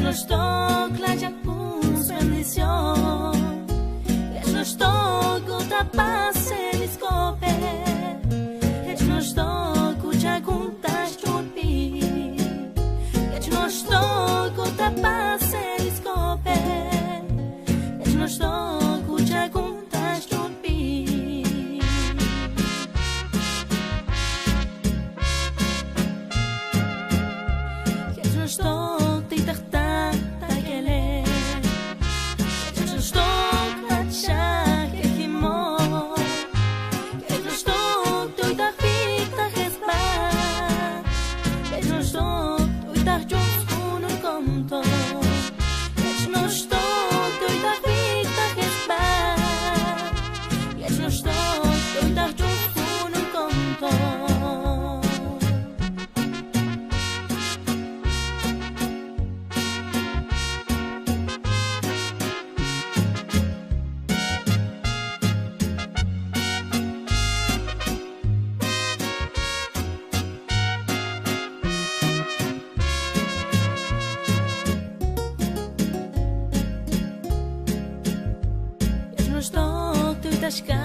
no estou claja pus bendición. No estou gota pase liscope. No estou cuja contas chupi. No estou gota pase liscope. No estou cuja contas chupi. No estou te tarta takele. No estou kacha que himo. No estou te da fita respa. No estou te da justo no conto. No estou te da fita respa. No estou te da justo no conto. Estou tu tasca